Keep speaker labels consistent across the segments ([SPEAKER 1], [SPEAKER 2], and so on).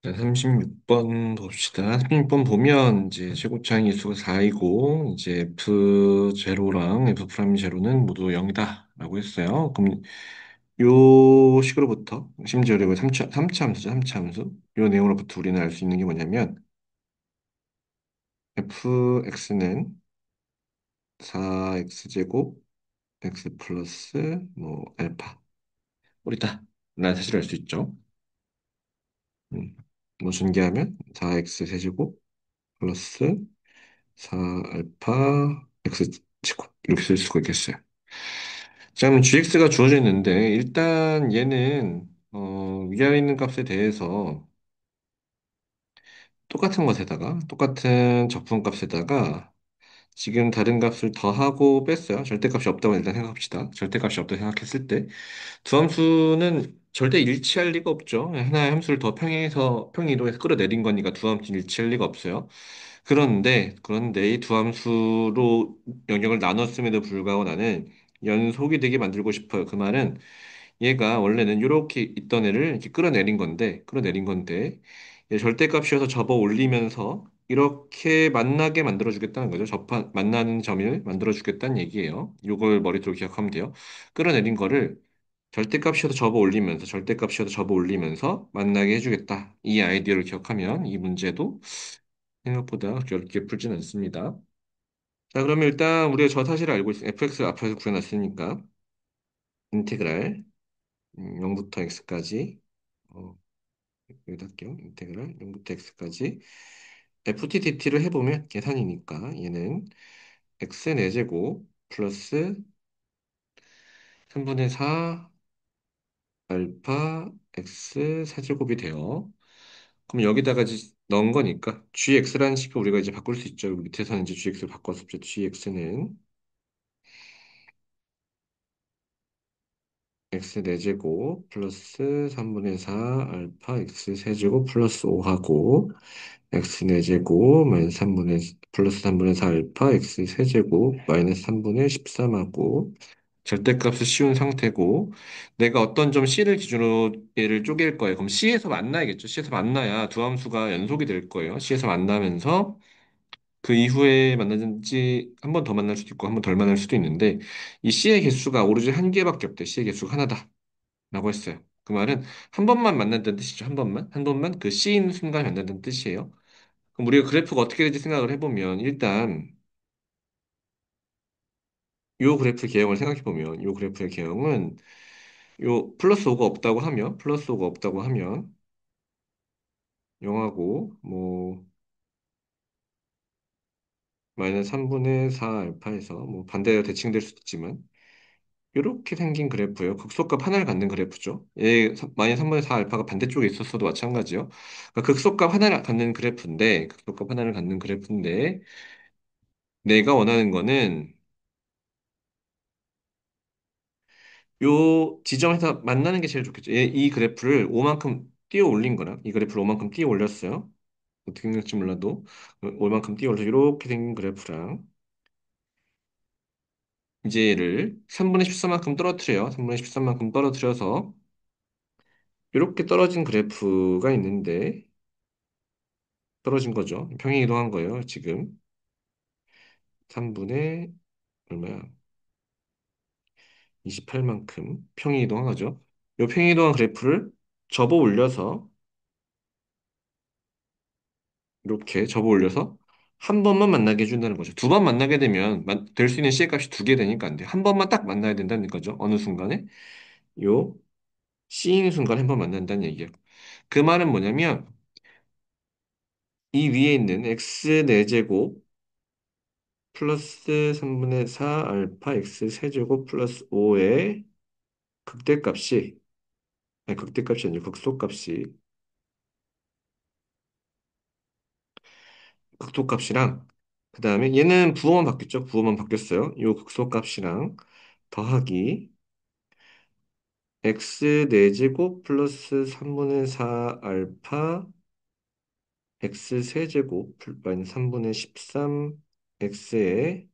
[SPEAKER 1] 자, 36번 봅시다. 36번 보면 이제 최고차항 일수가 4이고 이제 F0랑 F 프라임 제로는 모두 0이다라고 했어요. 그럼 요 식으로부터 심지어 그리고 3차 함수죠. 3차 함수. 요 내용으로부터 우리는 알 수 있는 게 뭐냐면 fx는 4x제곱 x 플러스 뭐 알파 우리다 라는 사실을 알 수 있죠. 뭐 전개하면 4x 세제곱 플러스 4 알파 x 제곱 이렇게 쓸 수가 있겠어요. 자, 그럼 gx가 주어져 있는데 일단 얘는 위아래 있는 값에 대해서 똑같은 것에다가 똑같은 적분값에다가 지금 다른 값을 더하고 뺐어요. 절대값이 없다고 일단 생각합시다. 절대값이 없다고 생각했을 때 두 함수는 절대 일치할 리가 없죠. 하나의 함수를 더 평행해서 평행이동해서 끌어내린 거니까 두 함수는 일치할 리가 없어요. 그런데 이 두 함수로 영역을 나눴음에도 불구하고 나는 연속이 되게 만들고 싶어요. 그 말은 얘가 원래는 이렇게 있던 애를 이렇게 끌어내린 건데 얘 절대값이어서 접어 올리면서 이렇게 만나게 만들어 주겠다는 거죠. 만나는 점을 만들어 주겠다는 얘기예요. 이걸 머릿속으로 기억하면 돼요. 끌어내린 거를 절대값이어서 접어 올리면서 만나게 해주겠다. 이 아이디어를 기억하면 이 문제도 생각보다 어렵게 풀진 않습니다. 자, 그러면 일단 우리가 저 사실을 알고 있으니 fx를 앞에서 구해놨으니까 인테그랄 0부터 x까지 어, 여기다 할게요. 인테그랄 0부터 x까지 ftdt를 해보면 계산이니까 얘는 x 4제곱 플러스 3분의 4 알파 x 4제곱이 돼요. 그럼 여기다가 이제 넣은 거니까 gx라는 식을 우리가 이제 바꿀 수 있죠. 여기 밑에서는 이제 gx를 바꿨었죠. gx는 x 4제곱 플러스 3분의 4 알파 x 세제곱 플러스 5하고 x 4제곱 마이너스 3분의 플러스 3분의 4 알파 x 세제곱 마이너스 3분의 13하고 절대값을 씌운 상태고 내가 어떤 점 C를 기준으로 얘를 쪼갤 거예요. 그럼 C에서 만나야겠죠. C에서 만나야 두 함수가 연속이 될 거예요. C에서 만나면서 그 이후에 만나든지 한 번 더 만날 수도 있고 한 번 덜 만날 수도 있는데 이 C의 개수가 오로지 한 개밖에 없대. C의 개수가 하나다. 라고 했어요. 그 말은 한 번만 만난다는 뜻이죠. 한 번만 그 C인 순간 만난다는 뜻이에요. 그럼 우리가 그래프가 어떻게 될지 생각을 해보면 일단 요 그래프 개형을 생각해 보면 요 그래프의 개형은 요 플러스 5가 없다고 하면 0하고 뭐 마이너스 3분의 4 알파에서 뭐 반대가 대칭될 수도 있지만 이렇게 생긴 그래프예요. 극소값 하나를 갖는 그래프죠. 만약 3분의 4 알파가 반대쪽에 있었어도 마찬가지요. 그러니까 극소값 하나를 갖는 그래프인데 내가 원하는 거는 요 지점에서 만나는 게 제일 좋겠죠. 이 그래프를 5만큼 띄어 올린 거랑 이 그래프를 5만큼 띄어 올렸어요. 어떻게 생각할지 몰라도 5만큼 띄어 올려서 이렇게 생긴 그래프랑 이제 얘를 3분의 14만큼 떨어뜨려요. 3분의 13만큼 떨어뜨려서 이렇게 떨어진 그래프가 있는데 떨어진 거죠. 평행이동한 거예요. 지금 3분의 얼마야? 28만큼 평행이동한 거죠. 이 평행이동한 그래프를 접어 올려서 이렇게 접어 올려서 한 번만 만나게 해준다는 거죠. 두 번 만나게 되면 될 수 있는 C의 값이 두 개 되니까 안 돼요. 한 번만 딱 만나야 된다는 거죠. 어느 순간에 요 C인 순간에 한 번 만난다는 얘기예요. 그 말은 뭐냐면 이 위에 있는 x 4제곱 플러스 3분의 4 알파 x 세제곱 플러스 5의 극대값이 아니 극대값이 아니고 극소값이랑 그 다음에 얘는 부호만 바뀌었죠. 부호만 바뀌었어요. 요 극소값이랑 더하기 x 4제곱 플러스 3분의 4 알파 x 세제곱 마이너스 3분의 13 x의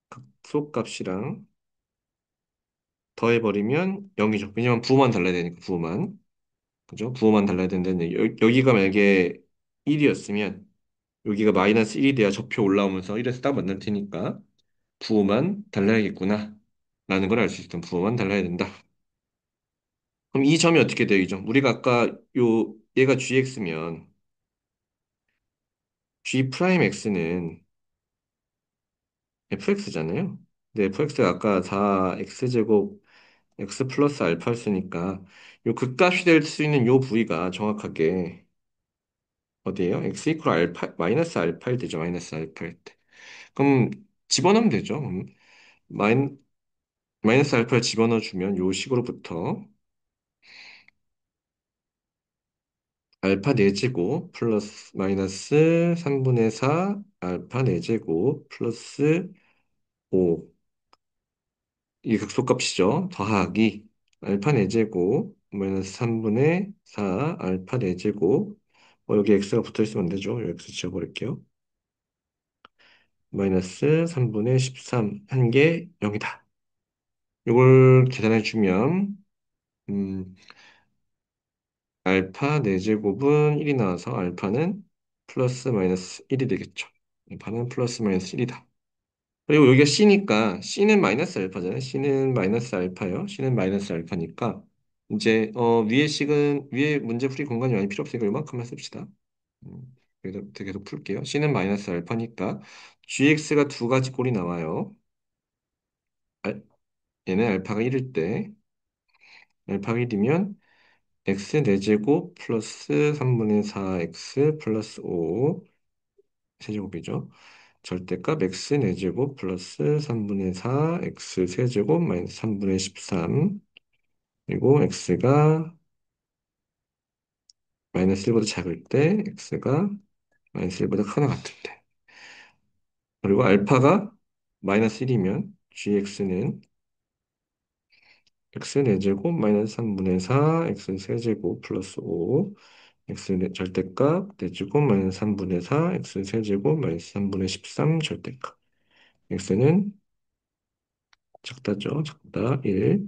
[SPEAKER 1] 극소값이랑 더해버리면 0이죠. 왜냐면 부호만 달라야 되니까 부호만. 그죠? 부호만 달라야 된다는 얘기. 여기가 만약에 1이었으면 여기가 마이너스 1이 돼야 저표 올라오면서 1에서 딱 만날 테니까 부호만 달라야겠구나 라는 걸 알 수 있던 부호만 달라야 된다. 그럼 이 점이 어떻게 돼요? 이 점. 우리가 아까 얘가 gx면 g 프라임 x는 fx잖아요. 근데 fx가 아까 4x제곱 x 플러스 알파였으니까 요 극값이 될 수 있는 요 부위가 정확하게 어디예요? x 이퀄 알파 마이너스 알파일 때죠. 마이너스 알파일 때. 그럼 집어넣으면 되죠. 마인, 마이너스 알파를 집어넣어 주면 요 식으로부터 알파 4제곱 플러스 마이너스 3분의 4 알파 4제곱 플러스 5 이게 극소값이죠. 더하기 알파 4제곱 마이너스 3분의 4 알파 4제곱 여기 x가 붙어 있으면 안 되죠. 여기 x 지워버릴게요. 마이너스 3분의 13 한 개 0이다. 이걸 계산해 주면 음, 알파 4제곱은 1이 나와서 알파는 플러스 마이너스 1이 되겠죠. 알파는 플러스 마이너스 1이다. 그리고 여기가 C니까 C는 마이너스 알파잖아요. C는 마이너스 알파요. C는 마이너스 알파니까 이제 위에 식은 위에 문제 풀이 공간이 많이 필요 없으니까 이만큼만 씁시다. 그래서 계속 풀게요. C는 마이너스 알파니까 GX가 두 가지 꼴이 나와요. 알- 얘는 알파가 1일 때 알파가 1이면 x 4제곱 플러스 3분의 4x 플러스 5 세제곱이죠. 절대값 x 4제곱 플러스 3분의 4 x 세제곱 마이너스 3분의 13 그리고 x가 마이너스 1보다 작을 때 x가 마이너스 1보다 크거나 같을 때 그리고 알파가 마이너스 1이면 gx는 x 4제곱 마이너스 3분의 4 x 세제곱 플러스 5 x 절대값 내주고 마이너스 3분의 4 x 세제곱 마이너스 3분의 13 절대값 x는 작다죠 작다 1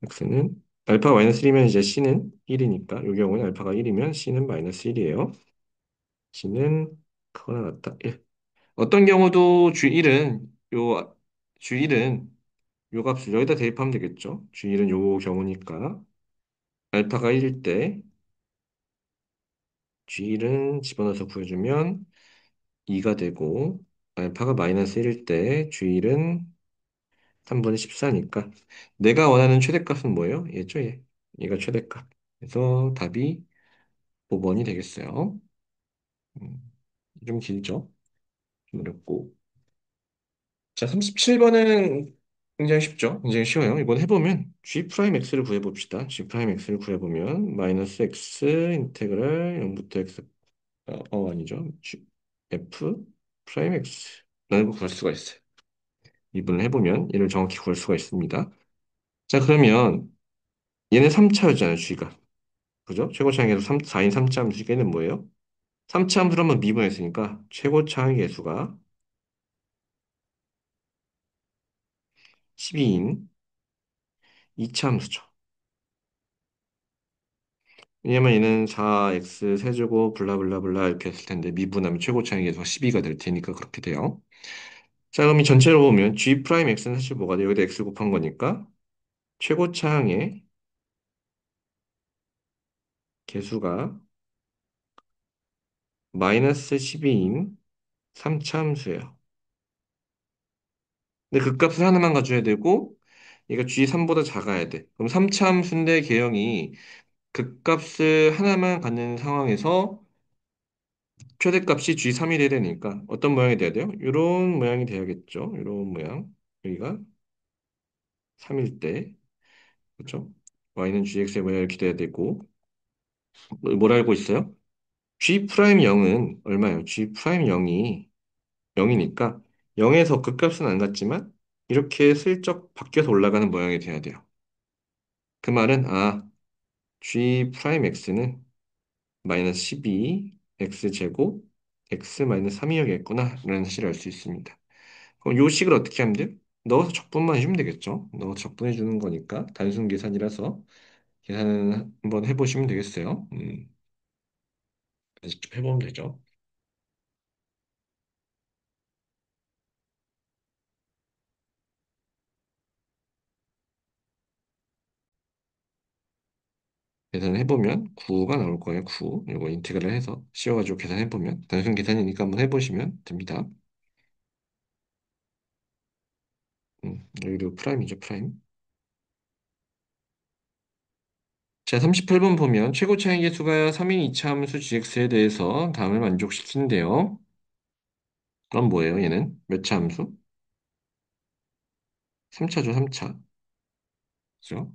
[SPEAKER 1] x는 알파 마이너스 1이면 이제 c는 1이니까 이 경우는 알파가 1이면 c는 마이너스 1이에요 c는 크거나 같다 1 어떤 경우도 G1은 요 G1은 요 값을 여기다 대입하면 되겠죠 G1은 요 경우니까 알파가 1일 때 G1은 집어넣어서 구해주면 2가 되고 알파가 마이너스 1일 때 G1은 3분의 14니까 내가 원하는 최대값은 뭐예요? 얘죠, 얘. 얘가 최대값. 그래서 답이 5번이 되겠어요. 음, 좀 길죠? 좀 어렵고. 자, 37번은 굉장히 쉽죠? 굉장히 쉬워요. 이번 해보면 G 프라임 X를 구해봅시다. G 프라임 X를 구해보면 마이너스 X 인테그랄 0부터 X 아니죠. F 프라임 X 라는 걸 구할 수가 있어요. 미분을 해보면 얘를 정확히 구할 수가 있습니다. 자, 그러면 얘는 3차였잖아요, G가. 그죠? 최고차항계수 4인 3차 함수 얘는 뭐예요? 3차 함수를 한번 미분했으니까 최고차항 계수가 12인 2차 함수죠. 왜냐면 얘는 4x 세제곱 블라블라블라 이렇게 했을 텐데 미분하면 최고차항 계수가 12가 될 테니까 그렇게 돼요. 자, 그럼 이 전체로 보면 G 프라임 X는 사실 뭐가 돼요? 여기다 X 곱한 거니까 최고차항의 계수가 마이너스 12인 3차 함수예요. 근데 그 값을 하나만 가져야 되고 얘가 G3보다 작아야 돼. 그럼 3차 함수인데 계형이 그 값을 하나만 갖는 상황에서 최대값이 G3이 돼야 되니까 어떤 모양이 돼야 돼요? 이런 모양이 돼야겠죠. 이런 모양. 여기가 3일 때 그렇죠? y는 gx의 모양 이렇게 돼야 되고 뭘 알고 있어요? g 프라임 0은 얼마예요? g 프라임 0이 0이니까 0에서 그 값은 안 같지만 이렇게 슬쩍 바뀌어서 올라가는 모양이 돼야 돼요. 그 말은 g 프라임 x는 마이너스 12 x 제곱 x 마이너스 3이어야겠구나 라는 사실을 알 수 있습니다. 그럼 요 식을 어떻게 하면 돼요? 넣어서 적분만 해주면 되겠죠. 넣어서 적분해 주는 거니까 단순 계산이라서 계산 한번 해보시면 되겠어요. 직접 해보면 되죠. 계산을 해보면 9가 나올 거예요. 9. 이거 인테그랄 해서 씌워가지고 계산해보면 단순 계산이니까 한번 해보시면 됩니다. 여기도 프라임이죠, 프라임. 자, 38번 보면 최고 차이 계수가 3인 이차 함수 gx에 대해서 다음을 만족시키는데요. 그럼 뭐예요, 얘는? 몇 차 함수? 3차죠, 3차. 그죠?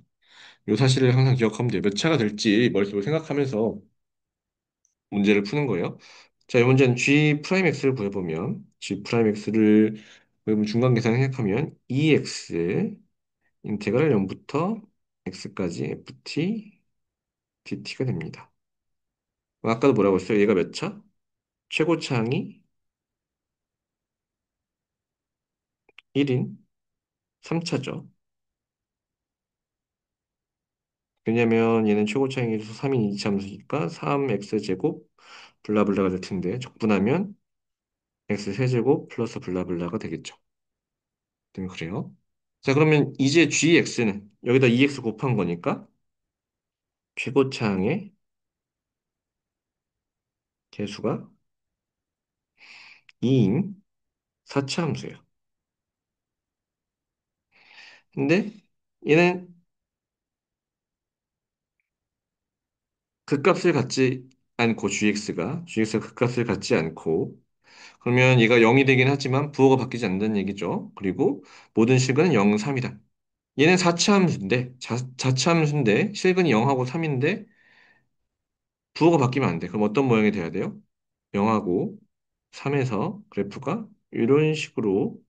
[SPEAKER 1] 이 사실을 항상 기억하면 돼요. 몇 차가 될지 머릿속으로 생각하면서 문제를 푸는 거예요. 자, 이 문제는 g 프라임 x를 구해보면 g 프라임 x를 구해보면 중간 계산 생각하면 2x 인테그랄 0부터 x까지 ft dt가 됩니다. 아까도 뭐라고 했어요? 얘가 몇 차? 최고차항이 1인 3차죠. 왜냐면 얘는 최고차항에서 3인 2차 함수니까 3x제곱 블라블라가 될 텐데 적분하면 x 세제곱 플러스 블라블라가 되겠죠. 그래요. 자, 그러면 이제 gx는 여기다 2x 곱한 거니까 최고차항의 개수가 2인 4차 함수예요. 근데 얘는 극값을 갖지 않고 gx가 극값을 갖지 않고 그러면 얘가 0이 되긴 하지만 부호가 바뀌지 않는다는 얘기죠. 그리고 모든 실근은 0, 3이다. 얘는 4차 함수인데 자차 함수인데 실근이 0하고 3인데 부호가 바뀌면 안 돼. 그럼 어떤 모양이 돼야 돼요? 0하고 3에서 그래프가 이런 식으로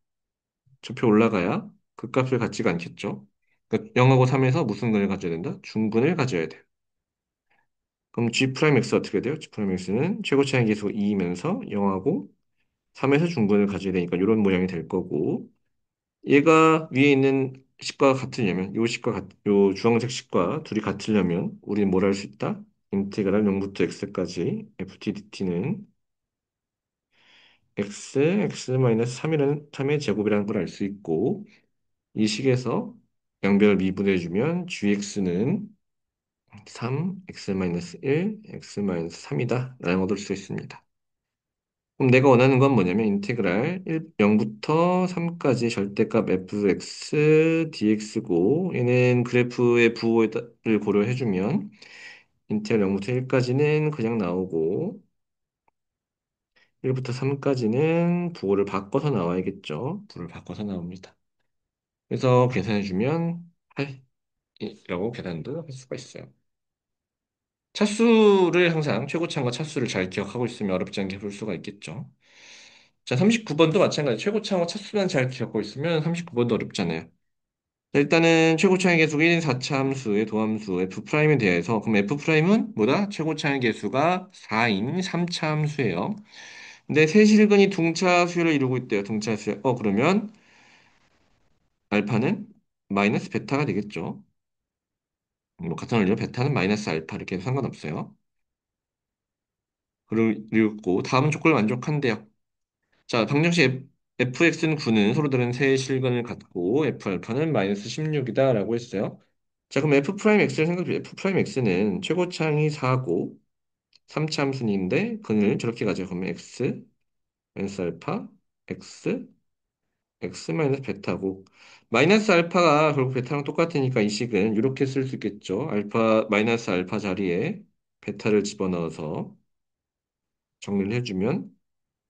[SPEAKER 1] 접혀 올라가야 극값을 갖지가 않겠죠. 그러니까 0하고 3에서 무슨 근을 가져야 된다? 중근을 가져야 돼. 그럼 G 프라임 X 어떻게 돼요? G 프라임 X는 최고차항 계수가 2이면서 0하고 3에서 중근을 가져야 되니까 이런 모양이 될 거고 얘가 위에 있는 식과 같으려면 요 주황색 식과 둘이 같으려면 우리는 뭘 할 수 있다? 인테그랄 0부터 x까지 ftdt는 x-3이라는 3의 제곱이라는 걸 알 수 있고 이 식에서 양변을 미분해주면 gx는 3, x-1, x-3이다 라는 걸 얻을 수 있습니다. 그럼 내가 원하는 건 뭐냐면 인테그랄 0부터 3까지 절대값 fx dx고 얘는 그래프의 부호를 고려해주면 인테그랄 0부터 1까지는 그냥 나오고 1부터 3까지는 부호를 바꿔서 나와야겠죠. 부호를 바꿔서 나옵니다. 그래서 계산해주면 8이라고 계산도 할 수가 있어요. 차수를 항상 최고차항과 차수를 잘 기억하고 있으면 어렵지 않게 볼 수가 있겠죠. 자, 39번도 마찬가지. 최고차항과 차수만 잘 기억하고 있으면 39번도 어렵잖아요. 자, 일단은 최고차항의 계수가 1인 4차 함수의 도함수 F'에 대해서 그럼 F'은 뭐다? 최고차항의 계수가 4인 3차 함수예요. 근데 세실근이 둥차 수열을 이루고 있대요. 둥차 수열. 그러면 알파는 마이너스 베타가 되겠죠. 뭐 같은 원리로 베타는 마이너스 알파 이렇게 해도 상관없어요. 그리고 다음 조건을 만족한대요. 자, 방정식 fx는 9는 서로 다른 세 실근을 갖고 f알파는 마이너스 16이다라고 했어요. 자, 그럼 f 프라임 x를 생각해 f 프라임 x는 최고차항이 4고 3차 함수인데 근을 저렇게 가져. 그러면 x 마이너스 알파 x x 마이너스 베타고 마이너스 알파가 결국 베타랑 똑같으니까 이 식은 이렇게 쓸 수 있겠죠. 알파 마이너스 알파 자리에 베타를 집어넣어서 정리를 해주면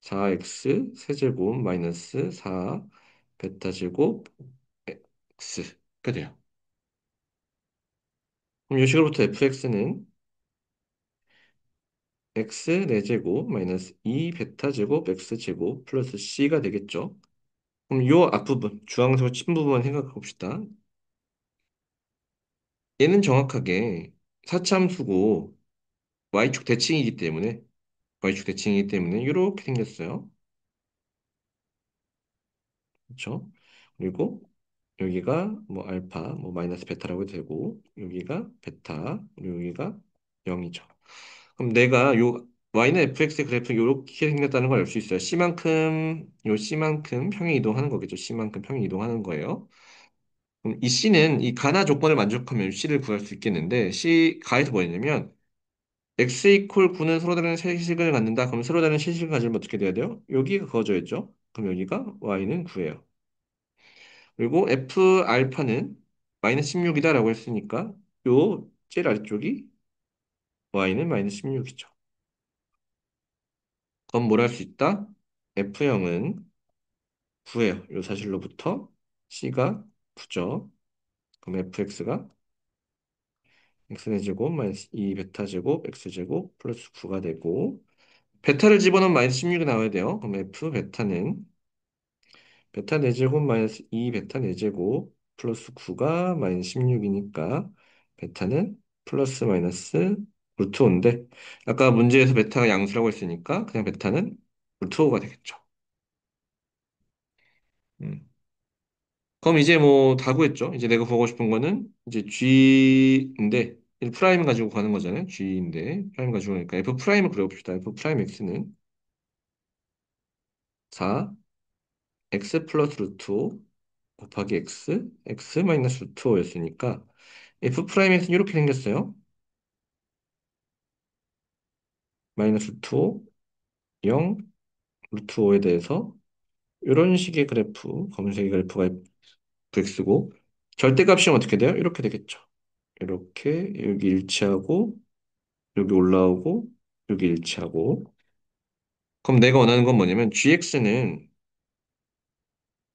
[SPEAKER 1] 4x 세제곱 마이너스 4 베타 제곱 x가 돼요. 그럼 이 식으로부터 fx는 x 4제곱 마이너스 2 베타 제곱 x 제곱 플러스 c가 되겠죠. 그럼 이 앞부분 주황색 친 부분만 생각해 봅시다. 얘는 정확하게 사참수고 y축 대칭이기 때문에 이렇게 생겼어요. 그렇죠? 그리고 여기가 뭐 알파, 뭐 마이너스 베타라고 해도 되고, 여기가 베타, 그리고 여기가 0이죠. 그럼 내가 요 y는 fx의 그래프 이렇게 생겼다는 걸 알 수 있어요. c만큼 평행 이동하는 거겠죠. c만큼 평행 이동하는 거예요. 그럼 이 c는 이 가나 조건을 만족하면 c를 구할 수 있겠는데 c 가에서 뭐였냐면 x 이퀄 9는 서로 다른 세식을 갖는다. 그럼 서로 다른 세식을 가지면 어떻게 돼야 돼요? 여기가 그어져야죠. 그럼 여기가 y는 9예요. 그리고 f 알파는 마이너스 16이다라고 했으니까 요 제일 아래쪽이 y는 마이너스 16이죠. 그럼 뭘 할 수 있다? F형은 9예요. 요 사실로부터 C가 9죠. 그럼 fx가 x제곱 마이너스 2 베타 제곱 x제곱 플러스 9가 되고 베타를 집어넣으면 마이너스 16이 나와야 돼요. 그럼 f 베타는 베타 4제곱 마이너스 2 베타 4제곱 플러스 9가 마이너스 16이니까 베타는 플러스 마이너스 루트 5인데 아까 문제에서 베타가 양수라고 했으니까 그냥 베타는 루트 5가 되겠죠. 음. 그럼 이제 뭐 다 구했죠. 이제 내가 보고 싶은 거는 이제 G인데 프라임 가지고 가는 거잖아요. G인데 프라임 가지고 가니까 F 프라임을 그려봅시다. F 프라임 X는 4 X 플러스 루트 5 곱하기 X 마이너스 루트 5였으니까 F 프라임 X는 이렇게 생겼어요. 마이너스 루트 5, 0, 루트 5에 대해서 이런 식의 그래프, 검은색의 그래프가 Fx고 절대값이면 어떻게 돼요? 이렇게 되겠죠. 이렇게 여기 일치하고 여기 올라오고 여기 일치하고 그럼 내가 원하는 건 뭐냐면 gx는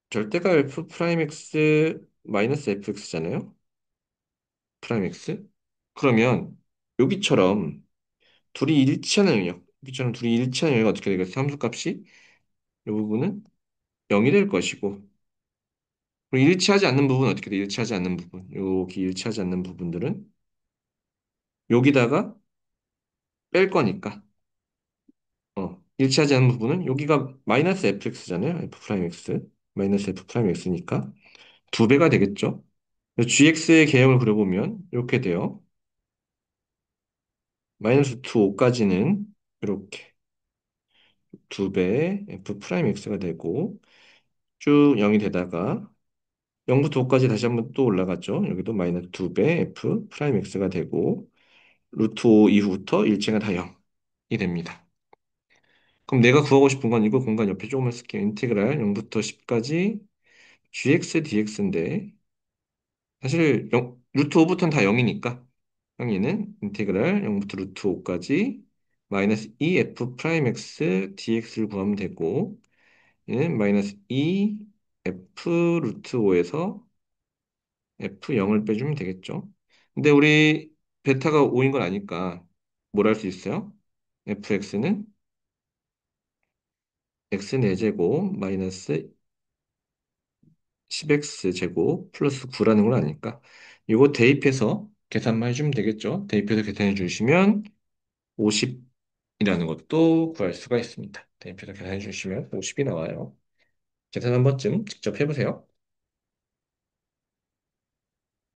[SPEAKER 1] 절대값 f 프라임 x 마이너스 fx잖아요. 프라임 x 그러면 여기처럼 둘이 일치하는 영역 여기처럼 둘이 일치하는 영역이 어떻게 되겠어요? 함수값이 이 부분은 0이 될 것이고 그리고 일치하지 않는 부분은 어떻게 돼? 일치하지 않는 부분 여기 일치하지 않는 부분들은 여기다가 뺄 거니까 일치하지 않는 부분은 여기가 마이너스 fx잖아요. f 프라임 x 마이너스 f 프라임 x니까 두 배가 되겠죠. gx의 개형을 그려보면 이렇게 돼요. 마이너스 2, 5까지는 이렇게 두 배의 f 프라임 x가 되고 쭉 0이 되다가 0부터 5까지 다시 한번 또 올라갔죠. 여기도 마이너스 두 배 f 프라임 x가 되고 루트 5 이후부터 일체가 다 0이 됩니다. 그럼 내가 구하고 싶은 건 이거 공간 옆에 조금만 쓸게요. 인테그랄 0부터 10까지 gx dx인데 사실 루트 5부터는 다 0이니까 항의는 인테그랄 0부터 루트 5까지 마이너스 2f 프라임 x dx를 구하면 되고 얘는 마이너스 2f 루트 5에서 f 0을 빼주면 되겠죠. 근데 우리 베타가 5인 걸 아니까 뭘 할 수 있어요? fx는 x 4제곱 마이너스 10x 제곱 플러스 9라는 걸 아니까 이거 대입해서 계산만 해주면 되겠죠. 대입해서 계산해 주시면 50이라는 것도 구할 수가 있습니다. 대입해서 계산해 주시면 50이 나와요. 계산 한 번쯤 직접 해보세요.